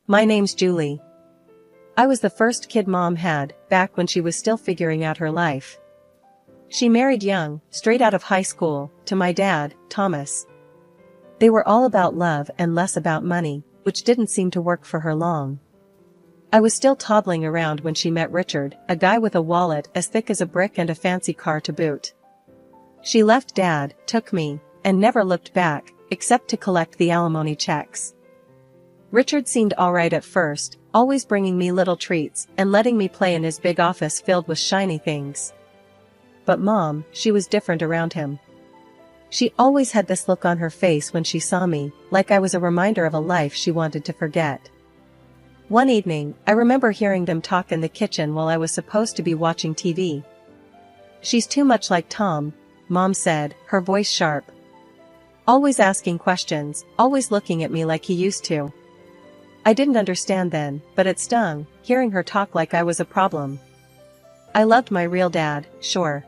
My name's Julie. I was the first kid Mom had, back when she was still figuring out her life. She married young, straight out of high school, to my dad, Thomas. They were all about love and less about money, which didn't seem to work for her long. I was still toddling around when she met Richard, a guy with a wallet as thick as a brick and a fancy car to boot. She left Dad, took me, and never looked back, except to collect the alimony checks. Richard seemed alright at first, always bringing me little treats and letting me play in his big office filled with shiny things. But Mom, she was different around him. She always had this look on her face when she saw me, like I was a reminder of a life she wanted to forget. One evening, I remember hearing them talk in the kitchen while I was supposed to be watching TV. "She's too much like Tom," Mom said, her voice sharp. "Always asking questions, always looking at me like he used to." I didn't understand then, but it stung, hearing her talk like I was a problem. I loved my real dad, sure.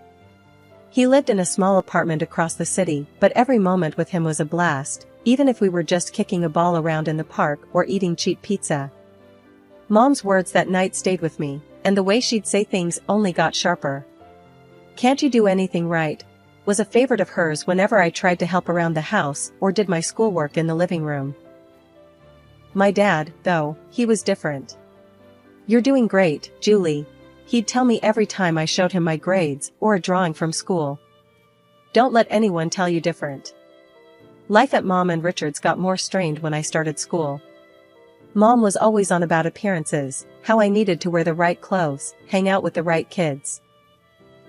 He lived in a small apartment across the city, but every moment with him was a blast, even if we were just kicking a ball around in the park or eating cheap pizza. Mom's words that night stayed with me, and the way she'd say things only got sharper. "Can't you do anything right?" was a favorite of hers whenever I tried to help around the house or did my schoolwork in the living room. My dad, though, he was different. "You're doing great, Julie," he'd tell me every time I showed him my grades or a drawing from school. "Don't let anyone tell you different." Life at Mom and Richard's got more strained when I started school. Mom was always on about appearances, how I needed to wear the right clothes, hang out with the right kids.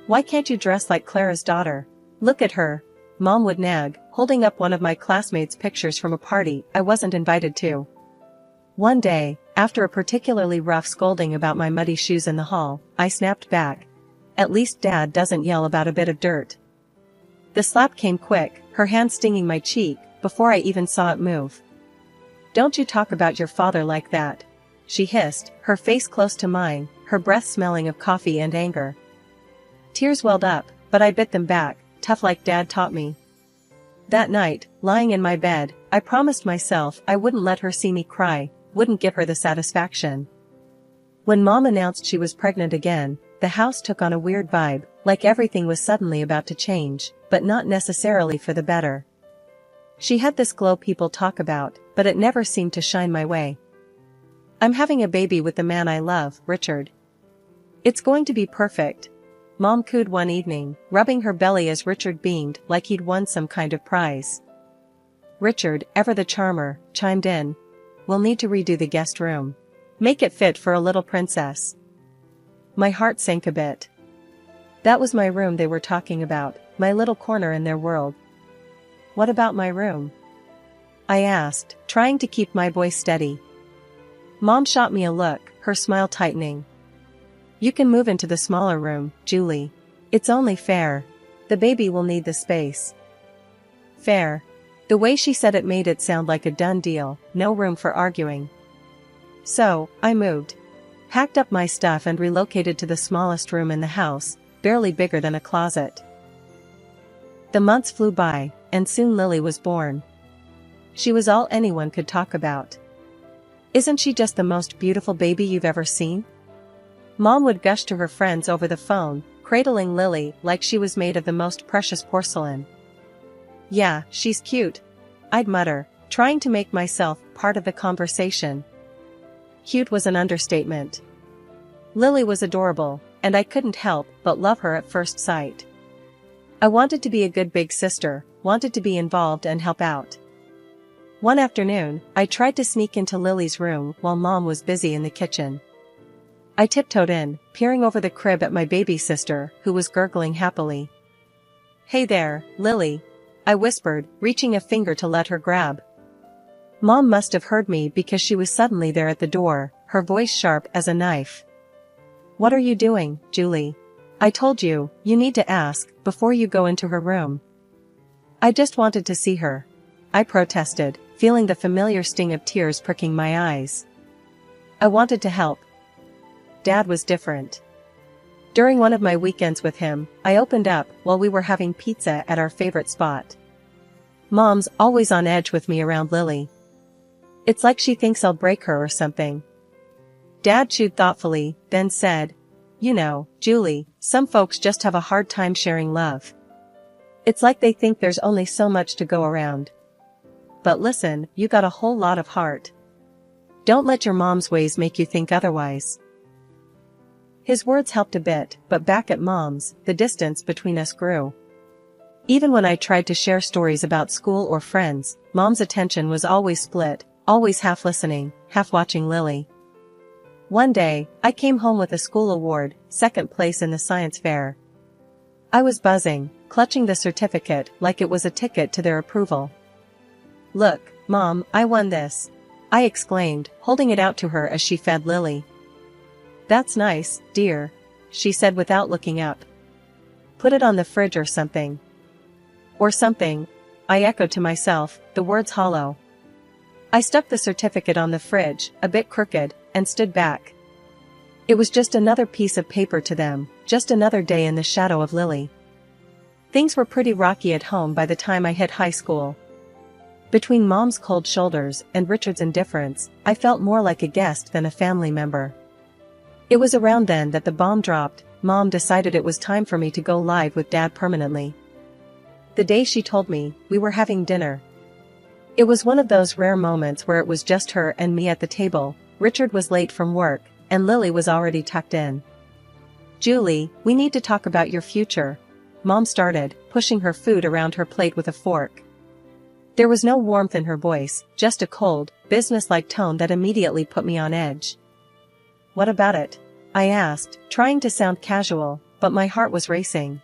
"Why can't you dress like Clara's daughter? Look at her," Mom would nag, holding up one of my classmates' pictures from a party I wasn't invited to. One day, after a particularly rough scolding about my muddy shoes in the hall, I snapped back. "At least Dad doesn't yell about a bit of dirt." The slap came quick, her hand stinging my cheek, before I even saw it move. "Don't you talk about your father like that," she hissed, her face close to mine, her breath smelling of coffee and anger. Tears welled up, but I bit them back, tough like Dad taught me. That night, lying in my bed, I promised myself I wouldn't let her see me cry, wouldn't give her the satisfaction. When Mom announced she was pregnant again, the house took on a weird vibe, like everything was suddenly about to change, but not necessarily for the better. She had this glow people talk about, but it never seemed to shine my way. "I'm having a baby with the man I love, Richard. It's going to be perfect," Mom cooed one evening, rubbing her belly as Richard beamed like he'd won some kind of prize. Richard, ever the charmer, chimed in. "We'll need to redo the guest room. Make it fit for a little princess." My heart sank a bit. That was my room they were talking about, my little corner in their world. "What about my room?" I asked, trying to keep my voice steady. Mom shot me a look, her smile tightening. "You can move into the smaller room, Julie. It's only fair. The baby will need the space." Fair. The way she said it made it sound like a done deal, no room for arguing. So, I moved. Packed up my stuff and relocated to the smallest room in the house, barely bigger than a closet. The months flew by, and soon Lily was born. She was all anyone could talk about. "Isn't she just the most beautiful baby you've ever seen?" Mom would gush to her friends over the phone, cradling Lily like she was made of the most precious porcelain. "Yeah, she's cute," I'd mutter, trying to make myself part of the conversation. Cute was an understatement. Lily was adorable, and I couldn't help but love her at first sight. I wanted to be a good big sister, wanted to be involved and help out. One afternoon, I tried to sneak into Lily's room while Mom was busy in the kitchen. I tiptoed in, peering over the crib at my baby sister, who was gurgling happily. "Hey there, Lily," I whispered, reaching a finger to let her grab. Mom must have heard me because she was suddenly there at the door, her voice sharp as a knife. "What are you doing, Julie? I told you, you need to ask, before you go into her room." "I just wanted to see her," I protested, feeling the familiar sting of tears pricking my eyes. "I wanted to help." Dad was different. During one of my weekends with him, I opened up while we were having pizza at our favorite spot. Mom's always on edge with me around Lily. It's like she thinks I'll break her or something. Dad chewed thoughtfully, then said, "You know, Julie, some folks just have a hard time sharing love. It's like they think there's only so much to go around. But listen, you got a whole lot of heart. Don't let your mom's ways make you think otherwise." His words helped a bit, but back at Mom's, the distance between us grew. Even when I tried to share stories about school or friends, Mom's attention was always split, always half listening, half watching Lily. One day, I came home with a school award, second place in the science fair. I was buzzing, clutching the certificate like it was a ticket to their approval. "Look, Mom, I won this," I exclaimed, holding it out to her as she fed Lily. "That's nice, dear," she said without looking up. "Put it on the fridge or something." "Or something," I echoed to myself, the words hollow. I stuck the certificate on the fridge, a bit crooked, and stood back. It was just another piece of paper to them, just another day in the shadow of Lily. Things were pretty rocky at home by the time I hit high school. Between Mom's cold shoulders and Richard's indifference, I felt more like a guest than a family member. It was around then that the bomb dropped. Mom decided it was time for me to go live with Dad permanently. The day she told me, we were having dinner. It was one of those rare moments where it was just her and me at the table. Richard was late from work, and Lily was already tucked in. "Julie, we need to talk about your future," Mom started, pushing her food around her plate with a fork. There was no warmth in her voice, just a cold, businesslike tone that immediately put me on edge. "What about it?" I asked, trying to sound casual, but my heart was racing.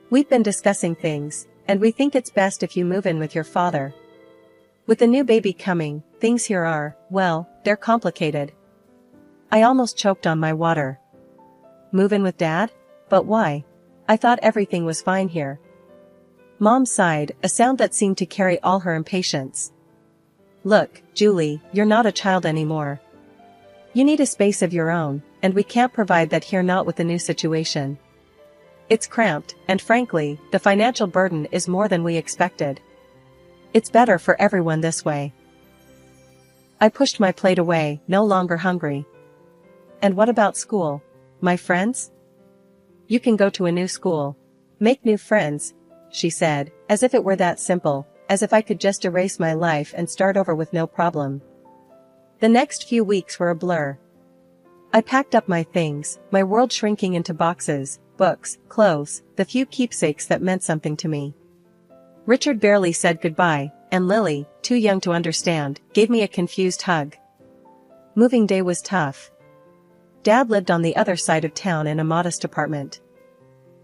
"We've been discussing things, and we think it's best if you move in with your father. With the new baby coming, things here are, well, they're complicated." I almost choked on my water. "Move in with Dad? But why? I thought everything was fine here." Mom sighed, a sound that seemed to carry all her impatience. "Look, Julie, you're not a child anymore. You need a space of your own, and we can't provide that here, not with the new situation. It's cramped, and frankly, the financial burden is more than we expected. It's better for everyone this way." I pushed my plate away, no longer hungry. "And what about school? My friends?" "You can go to a new school. Make new friends," she said, as if it were that simple, as if I could just erase my life and start over with no problem. The next few weeks were a blur. I packed up my things, my world shrinking into boxes, books, clothes, the few keepsakes that meant something to me. Richard barely said goodbye, and Lily, too young to understand, gave me a confused hug. Moving day was tough. Dad lived on the other side of town in a modest apartment.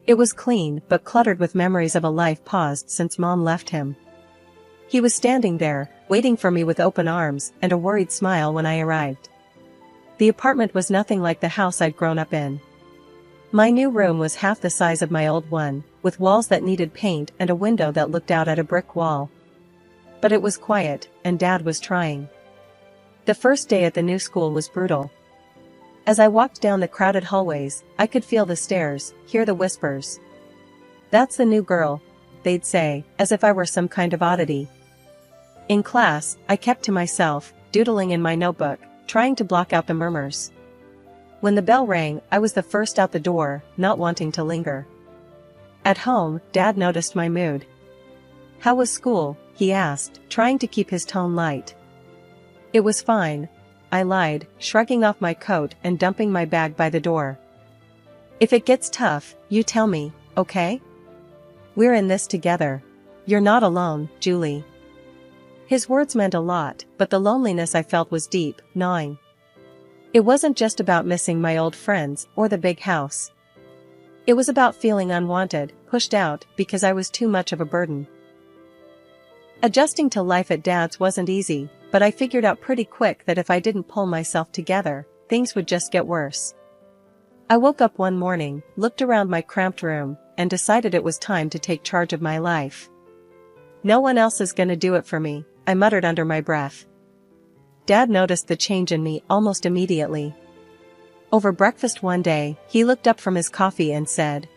It was clean but cluttered with memories of a life paused since Mom left him. He was standing there, waiting for me with open arms and a worried smile when I arrived. The apartment was nothing like the house I'd grown up in. My new room was half the size of my old one, with walls that needed paint and a window that looked out at a brick wall. But it was quiet, and Dad was trying. The first day at the new school was brutal. As I walked down the crowded hallways, I could feel the stares, hear the whispers. "That's the new girl," they'd say, as if I were some kind of oddity. In class, I kept to myself, doodling in my notebook, trying to block out the murmurs. When the bell rang, I was the first out the door, not wanting to linger. At home, Dad noticed my mood. "How was school?" he asked, trying to keep his tone light. "It was fine," I lied, shrugging off my coat and dumping my bag by the door. "If it gets tough, you tell me, okay? We're in this together. You're not alone, Julie." His words meant a lot, but the loneliness I felt was deep, gnawing. It wasn't just about missing my old friends or the big house. It was about feeling unwanted, pushed out, because I was too much of a burden. Adjusting to life at Dad's wasn't easy, but I figured out pretty quick that if I didn't pull myself together, things would just get worse. I woke up one morning, looked around my cramped room, and decided it was time to take charge of my life. "No one else is gonna do it for me," I muttered under my breath. Dad noticed the change in me almost immediately. Over breakfast one day, he looked up from his coffee and said,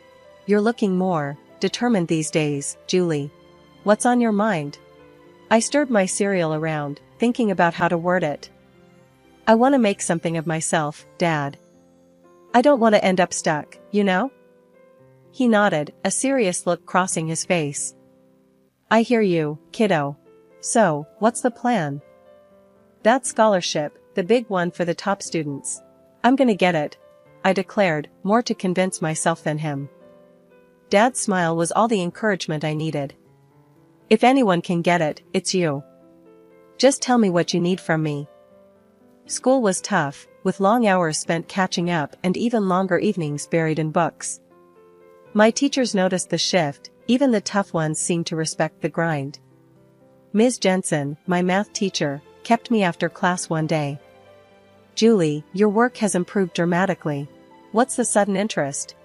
"You're looking more determined these days, Julie. What's on your mind?" I stirred my cereal around, thinking about how to word it. I want to make something of myself, Dad. I don't want to end up stuck, you know? He nodded, a serious look crossing his face. I hear you, kiddo. So, what's the plan? That scholarship, the big one for the top students. I'm gonna get it, I declared, more to convince myself than him. Dad's smile was all the encouragement I needed. If anyone can get it, it's you. Just tell me what you need from me. School was tough, with long hours spent catching up and even longer evenings buried in books. My teachers noticed the shift, even the tough ones seemed to respect the grind. Ms. Jensen, my math teacher, kept me after class one day. Julie, your work has improved dramatically. What's the sudden interest?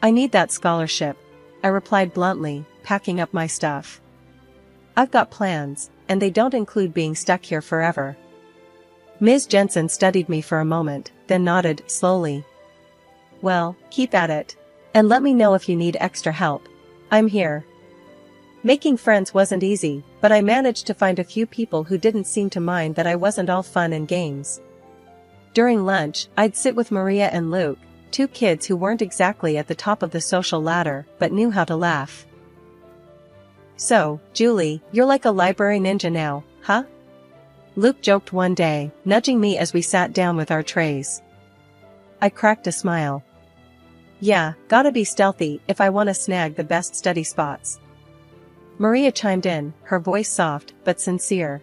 I need that scholarship, I replied bluntly, packing up my stuff. I've got plans, and they don't include being stuck here forever. Ms. Jensen studied me for a moment, then nodded slowly. Well, keep at it. And let me know if you need extra help. I'm here. Making friends wasn't easy, but I managed to find a few people who didn't seem to mind that I wasn't all fun and games. During lunch, I'd sit with Maria and Luke, two kids who weren't exactly at the top of the social ladder, but knew how to laugh. So, Julie, you're like a library ninja now, huh? Luke joked one day, nudging me as we sat down with our trays. I cracked a smile. Yeah, gotta be stealthy if I want to snag the best study spots. Maria chimed in, her voice soft but sincere.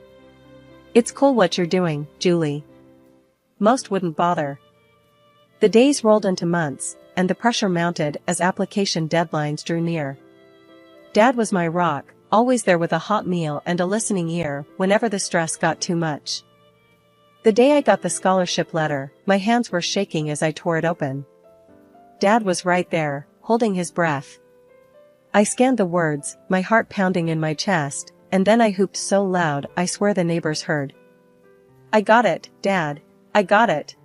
It's cool what you're doing, Julie. Most wouldn't bother. The days rolled into months, and the pressure mounted as application deadlines drew near. Dad was my rock, always there with a hot meal and a listening ear whenever the stress got too much. The day I got the scholarship letter, my hands were shaking as I tore it open. Dad was right there, holding his breath. I scanned the words, my heart pounding in my chest, and then I whooped so loud I swear the neighbors heard. I got it, Dad. I got it.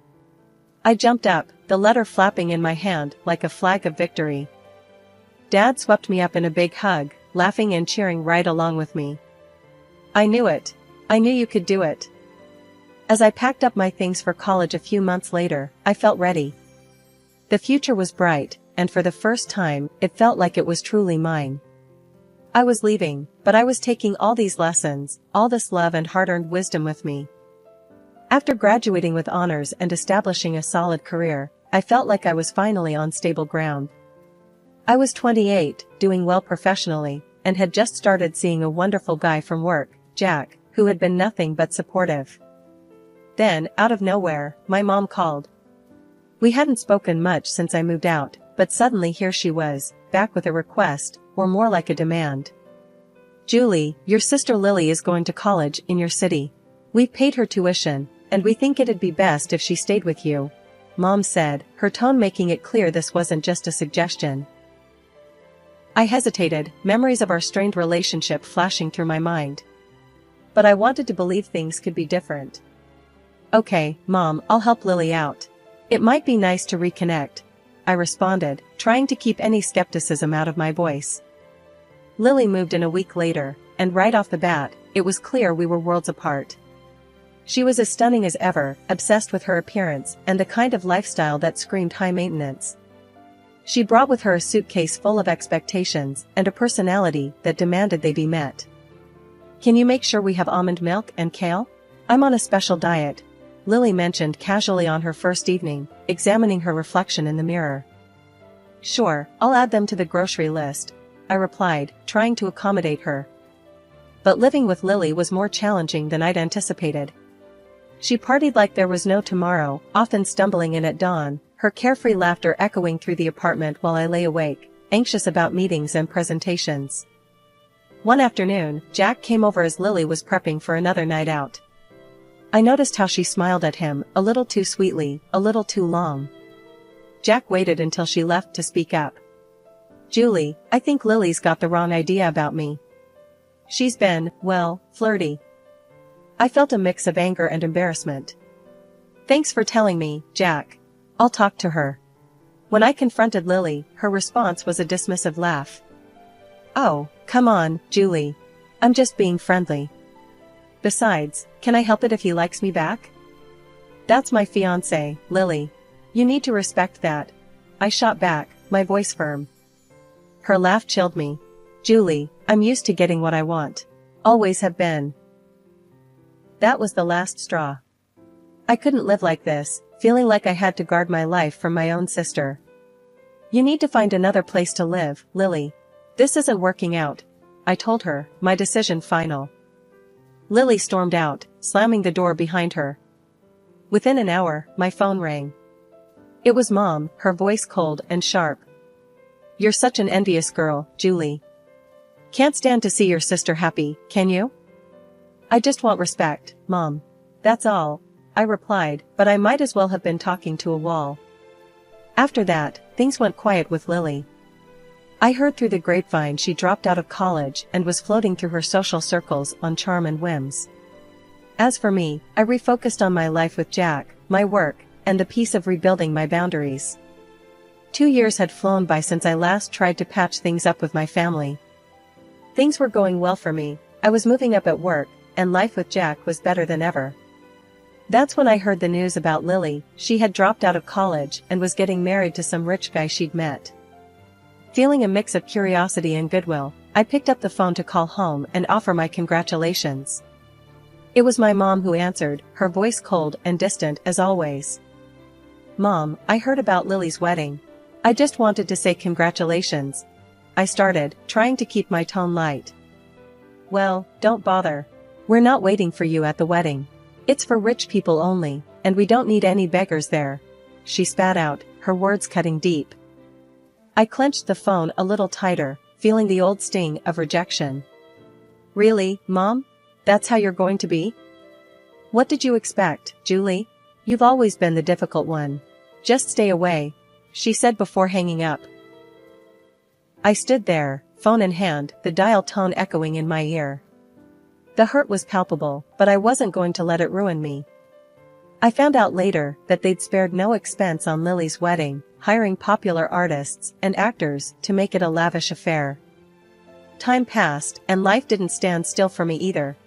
I jumped up, the letter flapping in my hand like a flag of victory. Dad swept me up in a big hug, laughing and cheering right along with me. I knew it. I knew you could do it. As I packed up my things for college a few months later, I felt ready. The future was bright, and for the first time, it felt like it was truly mine. I was leaving, but I was taking all these lessons, all this love and hard-earned wisdom with me. After graduating with honors and establishing a solid career, I felt like I was finally on stable ground. I was 28, doing well professionally, and had just started seeing a wonderful guy from work, Jack, who had been nothing but supportive. Then, out of nowhere, my mom called. We hadn't spoken much since I moved out, but suddenly here she was, back with a request, or more like a demand. Julie, your sister Lily is going to college in your city. We've paid her tuition, and we think it'd be best if she stayed with you, Mom said, her tone making it clear this wasn't just a suggestion. I hesitated, memories of our strained relationship flashing through my mind. But I wanted to believe things could be different. Okay, Mom, I'll help Lily out. It might be nice to reconnect, I responded, trying to keep any skepticism out of my voice. Lily moved in a week later, and right off the bat, it was clear we were worlds apart. She was as stunning as ever, obsessed with her appearance and the kind of lifestyle that screamed high maintenance. She brought with her a suitcase full of expectations and a personality that demanded they be met. Can you make sure we have almond milk and kale? I'm on a special diet, Lily mentioned casually on her first evening, examining her reflection in the mirror. Sure, I'll add them to the grocery list, I replied, trying to accommodate her. But living with Lily was more challenging than I'd anticipated. She partied like there was no tomorrow, often stumbling in at dawn, her carefree laughter echoing through the apartment while I lay awake, anxious about meetings and presentations. One afternoon, Jack came over as Lily was prepping for another night out. I noticed how she smiled at him, a little too sweetly, a little too long. Jack waited until she left to speak up. Julie, I think Lily's got the wrong idea about me. She's been, well, flirty. I felt a mix of anger and embarrassment. Thanks for telling me, Jack. I'll talk to her. When I confronted Lily, her response was a dismissive laugh. Oh, come on, Julie. I'm just being friendly. Besides, can I help it if he likes me back? That's my fiancé, Lily. You need to respect that. I shot back, my voice firm. Her laugh chilled me. Julie, I'm used to getting what I want. Always have been. That was the last straw. I couldn't live like this, feeling like I had to guard my life from my own sister. You need to find another place to live, Lily. This isn't working out, I told her, my decision final. Lily stormed out, slamming the door behind her. Within an hour, my phone rang. It was Mom, her voice cold and sharp. You're such an envious girl, Julie. Can't stand to see your sister happy, can you? I just want respect, Mom. That's all, I replied, but I might as well have been talking to a wall. After that, things went quiet with Lily. I heard through the grapevine she dropped out of college and was floating through her social circles on charm and whims. As for me, I refocused on my life with Jack, my work, and the peace of rebuilding my boundaries. 2 years had flown by since I last tried to patch things up with my family. Things were going well for me, I was moving up at work, and life with Jack was better than ever. That's when I heard the news about Lily. She had dropped out of college and was getting married to some rich guy she'd met. Feeling a mix of curiosity and goodwill, I picked up the phone to call home and offer my congratulations. It was my mom who answered, her voice cold and distant as always. Mom, I heard about Lily's wedding. I just wanted to say congratulations. I started, trying to keep my tone light. Well, don't bother. We're not waiting for you at the wedding. It's for rich people only, and we don't need any beggars there. She spat out, her words cutting deep. I clenched the phone a little tighter, feeling the old sting of rejection. Really, Mom? That's how you're going to be? What did you expect, Julie? You've always been the difficult one. Just stay away, she said before hanging up. I stood there, phone in hand, the dial tone echoing in my ear. The hurt was palpable, but I wasn't going to let it ruin me. I found out later that they'd spared no expense on Lily's wedding, hiring popular artists and actors to make it a lavish affair. Time passed, and life didn't stand still for me either.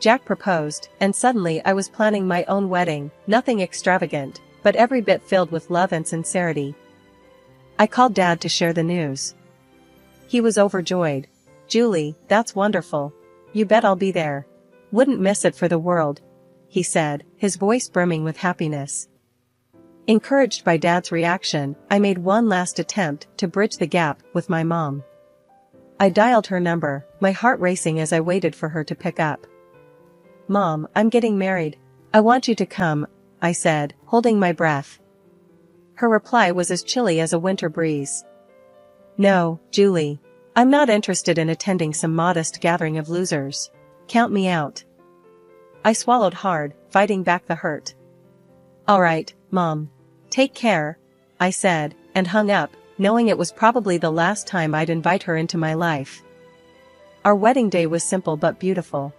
Jack proposed, and suddenly I was planning my own wedding, nothing extravagant, but every bit filled with love and sincerity. I called Dad to share the news. He was overjoyed. Julie, that's wonderful. You bet I'll be there. Wouldn't miss it for the world, he said, his voice brimming with happiness. Encouraged by Dad's reaction, I made one last attempt to bridge the gap with my mom. I dialed her number, my heart racing as I waited for her to pick up. Mom, I'm getting married. I want you to come, I said, holding my breath. Her reply was as chilly as a winter breeze. No, Julie. I'm not interested in attending some modest gathering of losers. Count me out. I swallowed hard, fighting back the hurt. All right, Mom. Take care, I said, and hung up, knowing it was probably the last time I'd invite her into my life. Our wedding day was simple but beautiful.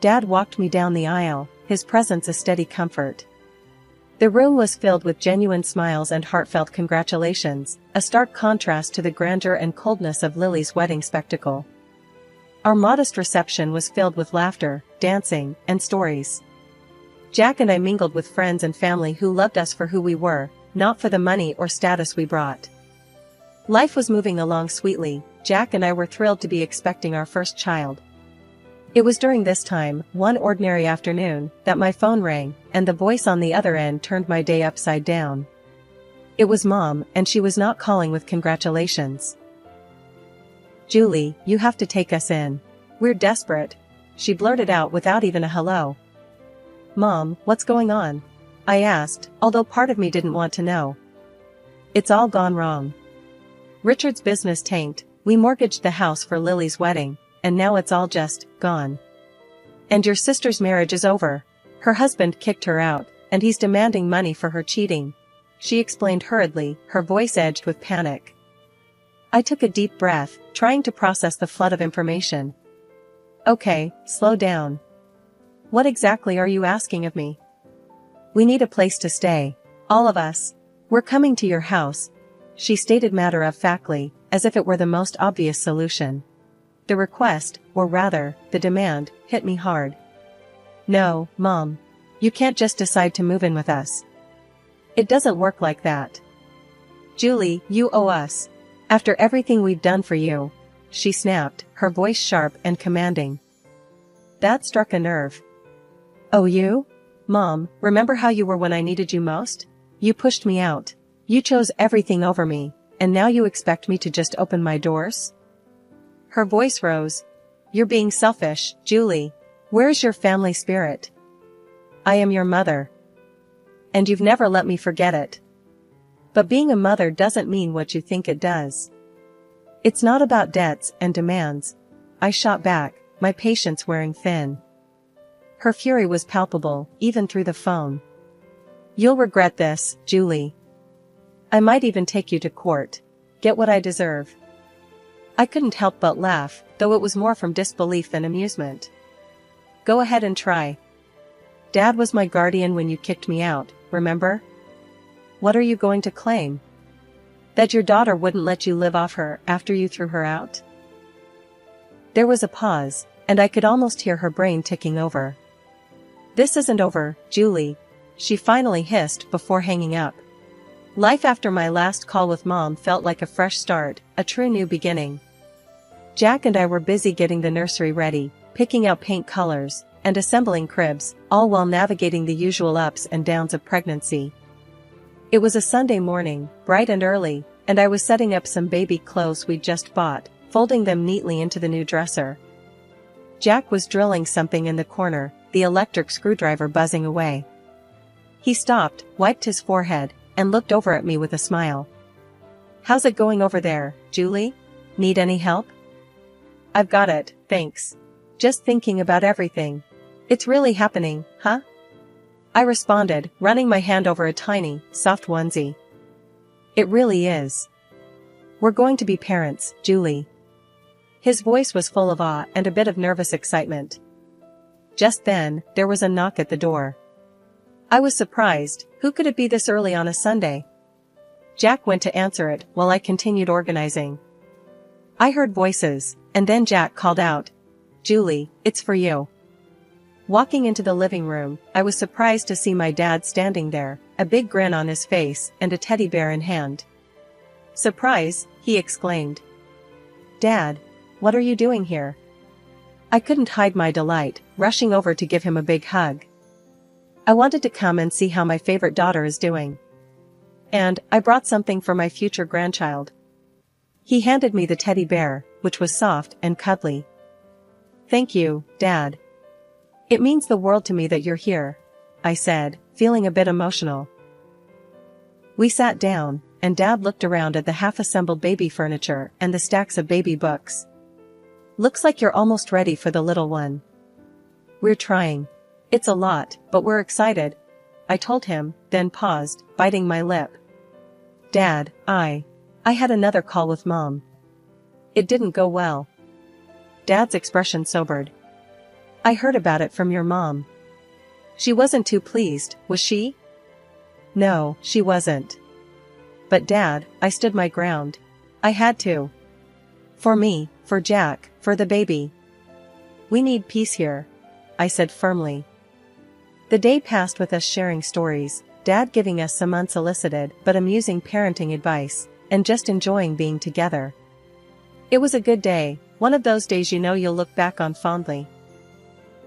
Dad walked me down the aisle, his presence a steady comfort. The room was filled with genuine smiles and heartfelt congratulations, a stark contrast to the grandeur and coldness of Lily's wedding spectacle. Our modest reception was filled with laughter, dancing, and stories. Jack and I mingled with friends and family who loved us for who we were, not for the money or status we brought. Life was moving along sweetly. Jack and I were thrilled to be expecting our first child. It was during this time, one ordinary afternoon, that my phone rang, and the voice on the other end turned my day upside down. It was Mom, and she was not calling with congratulations. Julie, you have to take us in. We're desperate. She blurted out without even a hello. Mom, what's going on? I asked, although part of me didn't want to know. It's all gone wrong. Richard's business tanked. We mortgaged the house for Lily's wedding, and now it's all just gone. And your sister's marriage is over. Her husband kicked her out, and he's demanding money for her cheating. She explained hurriedly, her voice edged with panic. I took a deep breath, trying to process the flood of information. Okay, slow down. What exactly are you asking of me? We need a place to stay. All of us. We're coming to your house, she stated matter-of-factly, as if it were the most obvious solution. The request, or rather, the demand, hit me hard. No, Mom. You can't just decide to move in with us. It doesn't work like that. Julie, you owe us. After everything we've done for you, she snapped, her voice sharp and commanding. That struck a nerve. Oh, you? Mom, remember how you were when I needed you most? You pushed me out. You chose everything over me, and now you expect me to just open my doors? Her voice rose. You're being selfish, Julie. Where's your family spirit? I am your mother. And you've never let me forget it. But being a mother doesn't mean what you think it does. It's not about debts and demands. I shot back, my patience wearing thin. Her fury was palpable, even through the phone. You'll regret this, Julie. I might even take you to court. Get what I deserve. I couldn't help but laugh, though it was more from disbelief than amusement. Go ahead and try. Dad was my guardian when you kicked me out, remember? What are you going to claim? That your daughter wouldn't let you live off her after you threw her out? There was a pause, and I could almost hear her brain ticking over. This isn't over, Julie, she finally hissed before hanging up. Life after my last call with Mom felt like a fresh start, a true new beginning. Jack and I were busy getting the nursery ready, picking out paint colors, and assembling cribs, all while navigating the usual ups and downs of pregnancy. It was a Sunday morning, bright and early, and I was setting up some baby clothes we'd just bought, folding them neatly into the new dresser. Jack was drilling something in the corner, the electric screwdriver buzzing away. He stopped, wiped his forehead, and looked over at me with a smile. How's it going over there, Julie? Need any help? I've got it, thanks. Just thinking about everything. It's really happening, huh? I responded, running my hand over a tiny, soft onesie. It really is. We're going to be parents, Julie. His voice was full of awe and a bit of nervous excitement. Just then, there was a knock at the door. I was surprised. Who could it be this early on a Sunday? Jack went to answer it while I continued organizing. I heard voices, and then Jack called out, Julie, it's for you. Walking into the living room, I was surprised to see my dad standing there, a big grin on his face and a teddy bear in hand. Surprise, he exclaimed. Dad, what are you doing here? I couldn't hide my delight, rushing over to give him a big hug. I wanted to come and see how my favorite daughter is doing. And I brought something for my future grandchild. He handed me the teddy bear, which was soft and cuddly. Thank you, Dad. It means the world to me that you're here, I said, feeling a bit emotional. We sat down, and Dad looked around at the half-assembled baby furniture and the stacks of baby books. Looks like you're almost ready for the little one. We're trying. It's a lot, but we're excited, I told him, then paused, biting my lip. Dad, I had another call with Mom. It didn't go well. Dad's expression sobered. I heard about it from your mom. She wasn't too pleased, was she? No, she wasn't. But Dad, I stood my ground. I had to. For me, for Jack, for the baby. We need peace here, I said firmly. The day passed with us sharing stories, Dad giving us some unsolicited but amusing parenting advice, and just enjoying being together. It was a good day, one of those days you know you'll look back on fondly.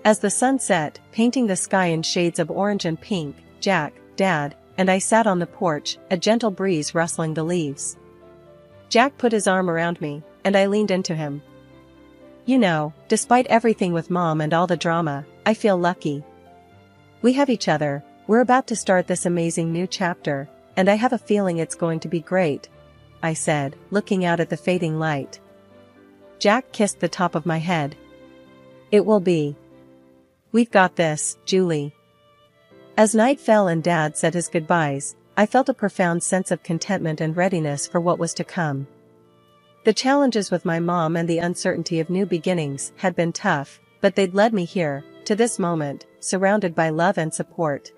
As the sun set, painting the sky in shades of orange and pink, Jack, Dad, and I sat on the porch, a gentle breeze rustling the leaves. Jack put his arm around me, and I leaned into him. You know, despite everything with Mom and all the drama, I feel lucky. We have each other, we're about to start this amazing new chapter, and I have a feeling it's going to be great, I said, looking out at the fading light. Jack kissed the top of my head. It will be. We've got this, Julie. As night fell and Dad said his goodbyes, I felt a profound sense of contentment and readiness for what was to come. The challenges with my mom and the uncertainty of new beginnings had been tough, but they'd led me here, to this moment, surrounded by love and support.